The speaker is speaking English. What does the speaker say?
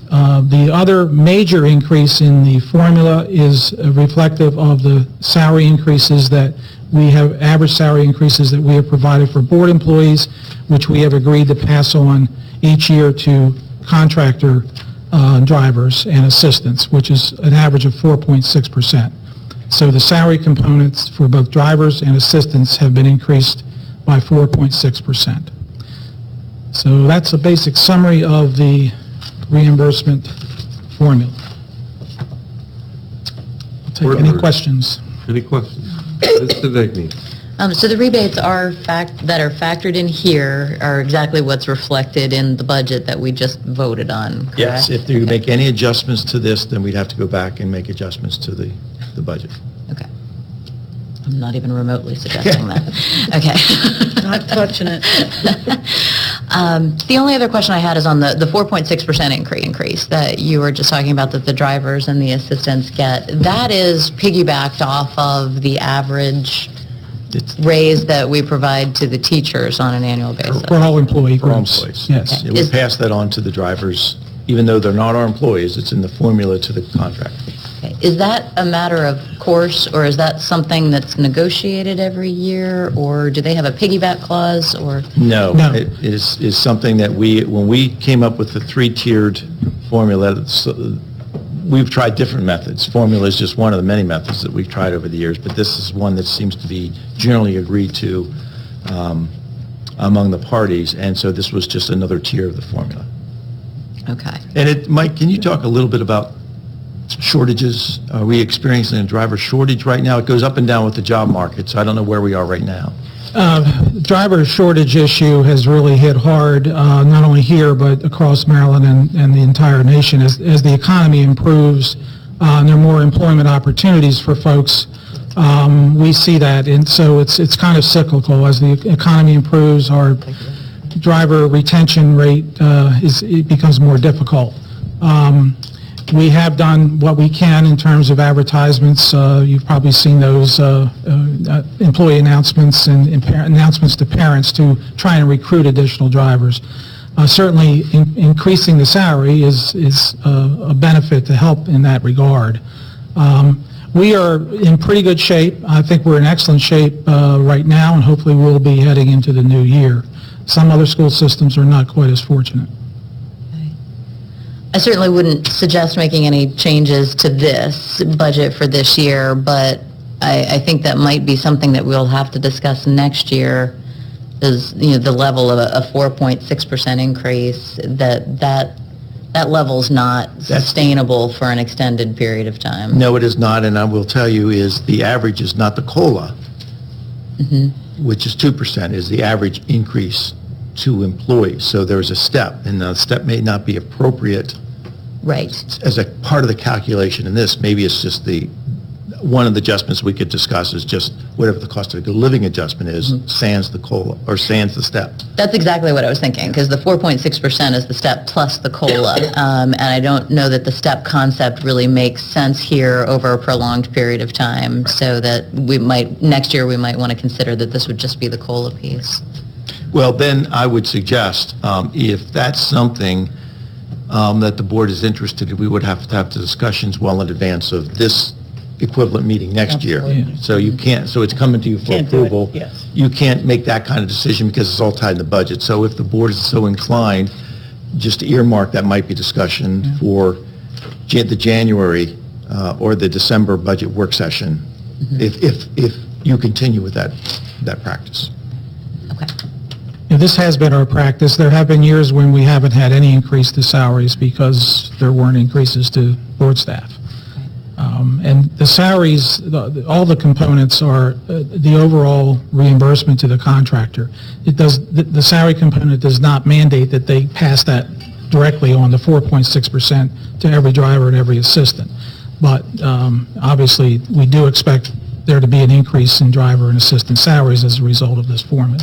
The other major increase in the formula is reflective of the salary increases that we have, average salary increases that we have provided for board employees, which we have agreed to pass on each year to contractor drivers and assistants, which is an average of 4.6%. So the salary components for both drivers and assistants have been increased by 4.6%. So that's a basic summary of the reimbursement formula. I'll take any questions. Any questions? Ms. Sivigny. So the rebates that are factored in here are exactly what's reflected in the budget that we just voted on, correct? Yes, if you make any adjustments to this, then we'd have to go back and make adjustments to the budget. Okay. I'm not even remotely suggesting that. Okay. Not touching it. The only other question I had is on the 4.6% increase that you were just talking about that the drivers and the assistants get. That is piggybacked off of the average raise that we provide to the teachers on an annual basis. For all employee For all groups. employees. Yes. Okay. Yeah, we pass that on to the drivers, even though they're not our employees, it's in the formula to the contract. Okay. Is that a matter of course, or is that something that's negotiated every year, or do they have a piggyback clause, or? No, No. it is something that when we came up with the three-tiered formula, we've tried different methods. Formula is just one of the many methods that we've tried over the years, but this is one that seems to be generally agreed to among the parties, and so this was just another tier of the formula. Okay. And Mike, can you talk a little bit about shortages? Are we experiencing a driver shortage right now? It goes up and down with the job market, so I don't know where we are right now. Driver shortage issue has really hit hard, not only here, but across Maryland and the entire nation. As the economy improves, and there are more employment opportunities for folks, we see that. And so it's kind of cyclical. As the economy improves, our driver retention rate it becomes more difficult. We have done what we can in terms of advertisements. You've probably seen those employee announcements and announcements to parents to try and recruit additional drivers. Certainly, increasing the salary is a benefit to help in that regard. We are in pretty good shape. I think we're in excellent shape right now, and hopefully we'll be heading into the new year. Some other school systems are not quite as fortunate. I certainly wouldn't suggest making any changes to this budget for this year, but I think that might be something that we'll have to discuss next year, is the level of a 4.6% increase, that level's not sustainable for an extended period of time. No, it is not, and I will tell you is the average is not the COLA, which is 2%, is the average increase to employees. So there's a step, and the step may not be appropriate Right. as a part of the calculation in this. Maybe it's just one of the adjustments we could discuss is just whatever the cost of living adjustment is, sans the COLA, or sans the step. That's exactly what I was thinking, because the 4.6% is the step plus the COLA, and I don't know that the step concept really makes sense here over a prolonged period of time, so that next year we might want to consider that this would just be the COLA piece. Well, then I would suggest, if that's something that the board is interested in, we would have to have the discussions well in advance of this equivalent meeting next year. Absolutely. So you can't, so it's coming to you for Can't do it, approval. yes. You can't make that kind of decision because it's all tied in the budget. So if the board is so inclined, just to earmark that might be discussion for the January or the December budget work session, if you continue with that practice. Okay. This has been our practice. There have been years when we haven't had any increase to salaries because there weren't increases to board staff. And the salaries, all the components are the overall reimbursement to the contractor. The salary component does not mandate that they pass that directly on the 4.6% to every driver and every assistant. But obviously, we do expect there to be an increase in driver and assistant salaries as a result of this formula.